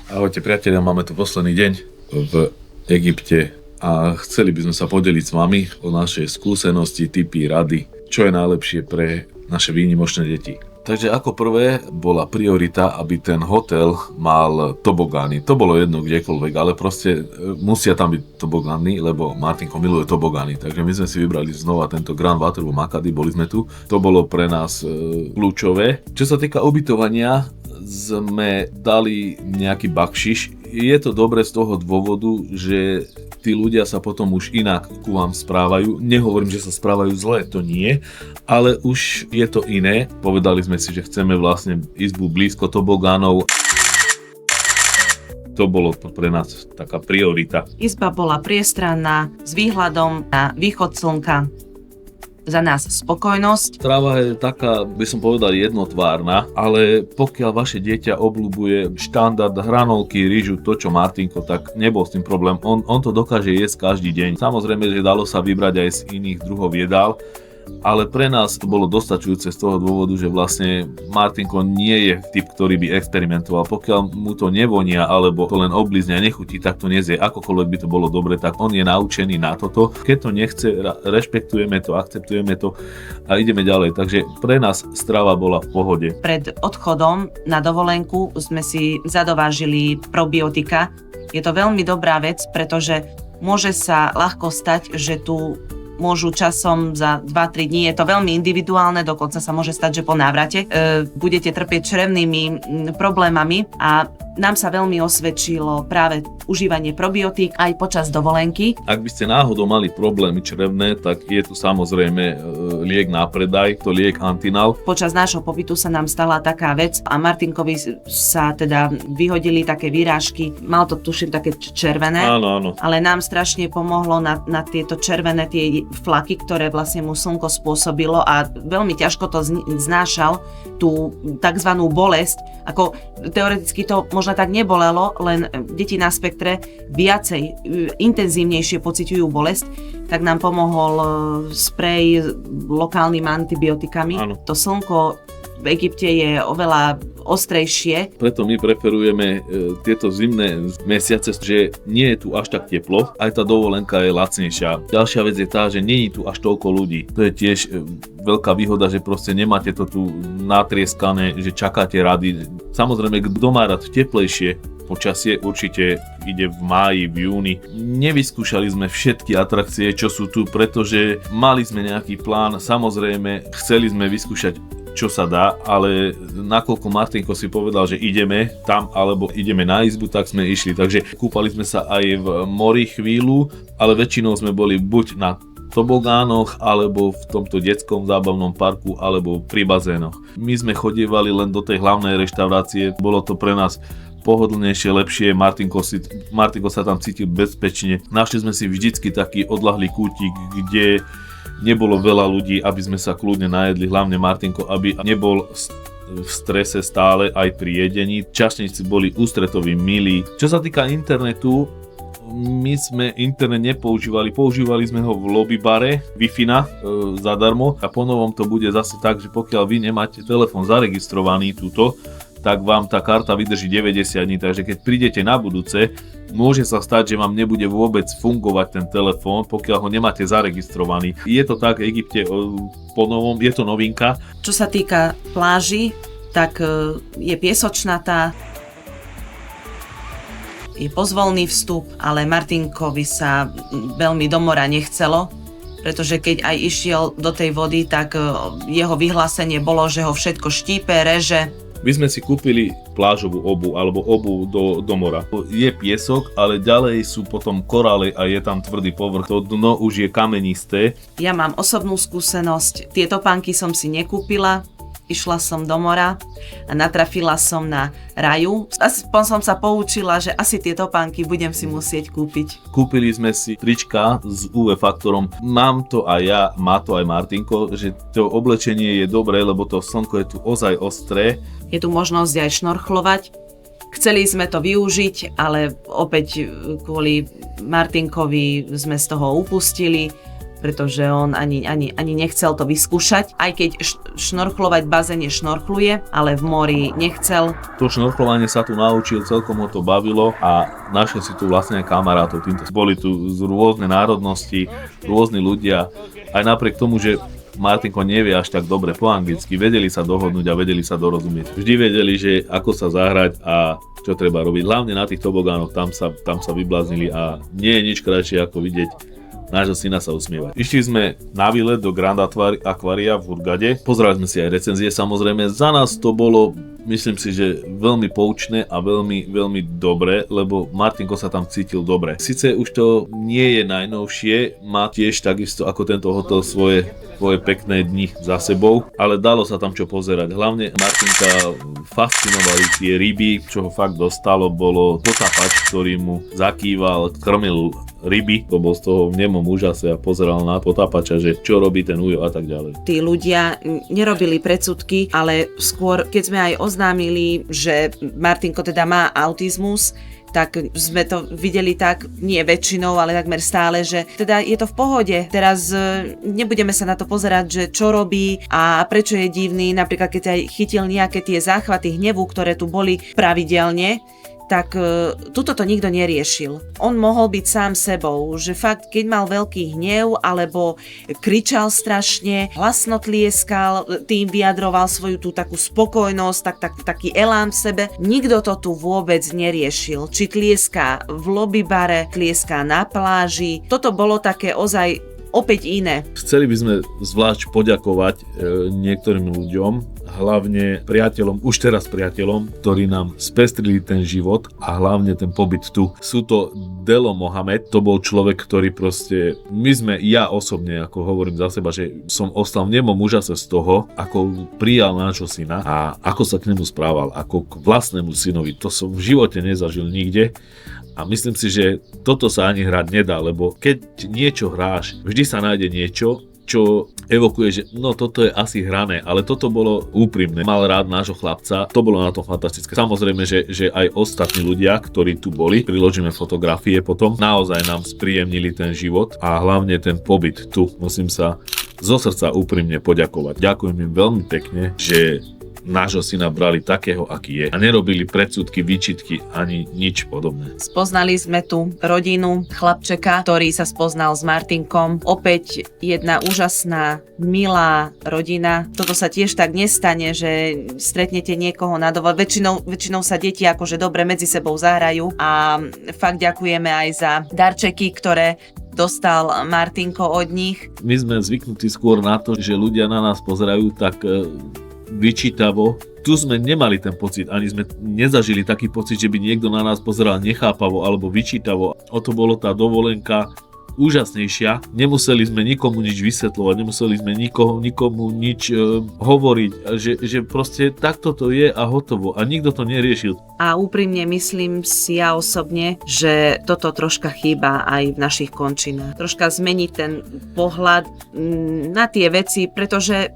Ahojte priatelia, máme tu posledný deň v Egypte a chceli by sme sa podeliť s vami o naše skúsenosti, tipy, rady, čo je najlepšie pre naše výnimočné deti. Takže ako prvé bola priorita, aby ten hotel mal tobogány. To bolo jedno kdekoľvek, ale proste musia tam byť tobogány, lebo Martinko miluje tobogány. Takže my sme si vybrali znova tento Grand Waterloo Makati, boli sme tu. To bolo pre nás kľúčové. Čo sa týka ubytovania, sme dali nejaký bakšiš. Je to dobre z toho dôvodu, že tí ľudia sa potom už inak ku vám správajú. Nehovorím, že sa správajú zle, to nie, ale už je to iné. Povedali sme si, že chceme vlastne izbu blízko tobogánov. To bolo pre nás taká priorita. Izba bola priestranná, s výhľadom na východ slnka. Za nás spokojnosť. Tráva je taká, by som povedal, jednotvárna, ale pokiaľ vaše dieťa obľúbuje štandard hranolky, rýžu, to čo Martinko, tak nebol s tým problém. On to dokáže jesť každý deň. Samozrejme, že dalo sa vybrať aj z iných druhov jedál, ale pre nás to bolo dostačujúce z toho dôvodu, že vlastne Martinko nie je typ, ktorý by experimentoval. Pokiaľ mu to nevonia alebo to len oblízne a nechutí, tak to nezie. Akokoľvek by to bolo dobre, tak on je naučený na toto. Keď to nechce, rešpektujeme to, akceptujeme to a ideme ďalej. Takže pre nás strava bola v pohode. Pred odchodom na dovolenku sme si zadovážili probiotika. Je to veľmi dobrá vec, pretože môže sa ľahko stať, že tu môžu časom za 2-3 dní, je to veľmi individuálne, dokonca sa môže stať, že po návrate budete trpieť črevnými problémami a nám sa veľmi osvedčilo práve užívanie probiotík aj počas dovolenky. Ak by ste náhodou mali problémy črevné, tak je tu samozrejme liek na predaj, to liek Antinal. Počas nášho pobytu sa nám stala taká vec a Martinkovi sa teda vyhodili také výrážky, mal to tuším také červené, áno. Ale nám strašne pomohlo na tieto červené tie flaky, ktoré vlastne mu slnko spôsobilo a veľmi ťažko to znášal, tú takzvanú bolesť, ako teoreticky to možno tak nebolelo, len deti na spektre viacej, intenzívnejšie pociťujú bolesť, tak nám pomohol sprej lokálnymi antibiotikami. Áno. To slnko v Egypte je oveľa ostrejšie. Preto my preferujeme tieto zimné mesiace, že nie je tu až tak teplo, aj tá dovolenka je lacnejšia. Ďalšia vec je tá, že nie je tu až toľko ľudí. To je tiež veľká výhoda, že proste nemáte to tu natrieskané, že čakáte rady. Samozrejme, kto má rád teplejšie počasie, určite ide v máji, v júni. Nevyskúšali sme všetky atrakcie, čo sú tu, pretože mali sme nejaký plán. Samozrejme, chceli sme vyskúšať čo sa dá, ale nakoľko Martinko si povedal, že ideme tam alebo ideme na izbu, tak sme išli. Takže kúpali sme sa aj v mori chvíľu, ale väčšinou sme boli buď na tobogánoch, alebo v tomto detskom zábavnom parku, alebo pri bazénoch. My sme chodievali len do tej hlavnej reštaurácie, bolo to pre nás pohodlnejšie, lepšie, Martinko sa tam cítil bezpečne. Našli sme si vždycky taký odľahlý kútik, kde nebolo veľa ľudí, aby sme sa kľudne najedli, hlavne Martinko, aby nebol v strese stále aj pri jedení. Čašníci boli ústretoví, milí. Čo sa týka internetu, my sme internet nepoužívali, používali sme ho v lobby bare, Wi-Fi zadarmo a ponovom to bude zase tak, že pokiaľ vy nemáte telefón zaregistrovaný túto, tak vám tá karta vydrží 90 dní, takže keď prídete na budúce, môže sa stať, že vám nebude vôbec fungovať ten telefón, pokiaľ ho nemáte zaregistrovaný. Je to tak v Egypte po novom, je to novinka. Čo sa týka pláži, tak je piesočnatá, je pozvolný vstup, ale Martinkovi sa veľmi do mora nechcelo, pretože keď aj išiel do tej vody, tak jeho vyhlásenie bolo, že ho všetko štípe, reže. My sme si kúpili plážovú obuv alebo obuv do mora. Je piesok, ale ďalej sú potom korály a je tam tvrdý povrch. To dno už je kamenisté. Ja mám osobnú skúsenosť. Tieto topánky som si nekúpila. Išla som do mora a natrafila som na raju. Aspoň som sa poučila, že asi tie topánky budem si musieť kúpiť. Kúpili sme si trička s UV faktorom. Mám to aj ja, má to aj Martinko, že to oblečenie je dobré, lebo to slnko je tu ozaj ostré. Je tu možnosť aj šnorchlovať. Chceli sme to využiť, ale opäť kvôli Martinkovi sme z toho upustili, pretože on ani nechcel to vyskúšať, aj keď šnorchlovať v bazéne šnorchluje, ale v mori nechcel. To šnorchlovanie sa tu naučil, celkom ho to bavilo a našiel si tu vlastne kamarátov. Týmto boli tu z rôzne národnosti, rôzni ľudia. Aj napriek tomu, že Martinko nevie až tak dobre po anglicky, vedeli sa dohodnúť a vedeli sa dorozumieť. Vždy vedeli, že ako sa zahrať a čo treba robiť. Hlavne na tých tobogánoch, tam sa vybláznili a nie je nič krajšie ako vidieť nášho syna sa usmievať. Išli sme na výlet do Grand Aquaria v Hurghade. Pozerali sme si aj recenzie, samozrejme. Za nás to bolo, myslím si, že veľmi poučné a veľmi, veľmi dobre, lebo Martinko sa tam cítil dobre. Sice už to nie je najnovšie, má tiež takisto ako tento hotel svoje pekné dni za sebou, ale dalo sa tam čo pozerať. Hlavne Martinka fascinovali tie ryby, čo ho fakt dostalo, bolo potápač, ktorý mu zakýval, krmil ryby, to bol z toho v nemom úžase a pozeral na potápača, že čo robí ten ujo a tak ďalej. Tí ľudia nerobili predsudky, ale skôr, keď sme aj oznámili, že Martinko teda má autizmus, tak sme to videli tak, nie väčšinou, ale takmer stále, že teda je to v pohode. Teraz nebudeme sa na to pozerať, že čo robí a prečo je divný, napríklad keď aj chytil nejaké tie záchvaty hnevu, ktoré tu boli pravidelne, tak tuto to nikto neriešil. On mohol byť sám sebou, že fakt, keď mal veľký hnev alebo kričal strašne, hlasno tlieskal, tým vyjadroval svoju tú takú spokojnosť, taký elán v sebe. Nikto to tu vôbec neriešil. Či tlieská v lobbybare, tlieská na pláži. Toto bolo také ozaj opäť iné. Chceli by sme zvlášť poďakovať niektorým ľuďom, hlavne priateľom, už teraz priateľom, ktorí nám spestrili ten život a hlavne ten pobyt tu. Sú to Delo Mohamed, to bol človek, ktorý proste, ja osobne, ako hovorím za seba, že som ostal v nemom úžase z toho, ako prijal nášho syna a ako sa k nemu správal, ako k vlastnému synovi. To som v živote nezažil nikde. A myslím si, že toto sa ani hrať nedá, lebo keď niečo hráš, vždy sa nájde niečo, čo evokuje, že no toto je asi hrané, ale toto bolo úprimné. Mal rád nášho chlapca, to bolo na tom fantastické. Samozrejme, že aj ostatní ľudia, ktorí tu boli, priložíme fotografie potom, naozaj nám spríjemnili ten život a hlavne ten pobyt tu. Musím sa zo srdca úprimne poďakovať. Ďakujem im veľmi pekne, že nášho syna brali takého, aký je a nerobili predsudky, výčitky ani nič podobné. Spoznali sme tu rodinu chlapčeka, ktorý sa spoznal s Martinkom. Opäť jedna úžasná, milá rodina. Toto sa tiež tak nestane, že stretnete niekoho na dovolenke. Väčšinou sa deti akože dobre medzi sebou zahrajú a fakt ďakujeme aj za darčeky, ktoré dostal Martinko od nich. My sme zvyknutí skôr na to, že ľudia na nás pozerajú tak vyčítavo. Tu sme nemali ten pocit, ani sme nezažili taký pocit, že by niekto na nás pozeral nechápavo alebo vyčítavo. O to bolo tá dovolenka úžasnejšia. Nemuseli sme nikomu nič vysvetľovať, nemuseli sme nikomu nič hovoriť, že proste takto to je a hotovo. A nikto to neriešil. A úprimne myslím si ja osobne, že toto troška chýba aj v našich končinách. Troška zmeniť ten pohľad na tie veci, pretože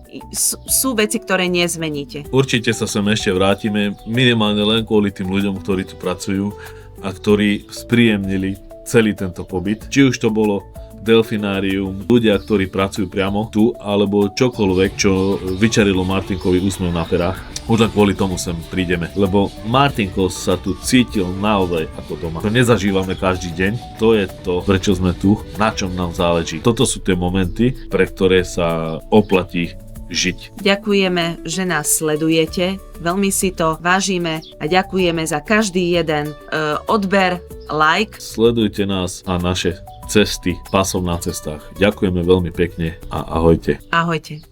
sú veci, ktoré nezmeníte. Určite sa sem ešte vrátime, minimálne len kvôli tým ľuďom, ktorí tu pracujú a ktorí spríjemnili celý tento pobyt. Či už to bolo delfinárium, ľudia, ktorí pracujú priamo tu, alebo čokoľvek, čo vyčarilo Martinkovi úsmev na perách. Už len kvôli tomu sem prídeme, lebo Martinko sa tu cítil naozaj ako doma. To nezažívame každý deň, to je to, prečo sme tu, na čom nám záleží. Toto sú tie momenty, pre ktoré sa oplatí žiť. Ďakujeme, že nás sledujete, veľmi si to vážime a ďakujeme za každý jeden odber, like. Sledujte nás a naše cesty pasom na cestách. Ďakujeme veľmi pekne a ahojte. Ahojte.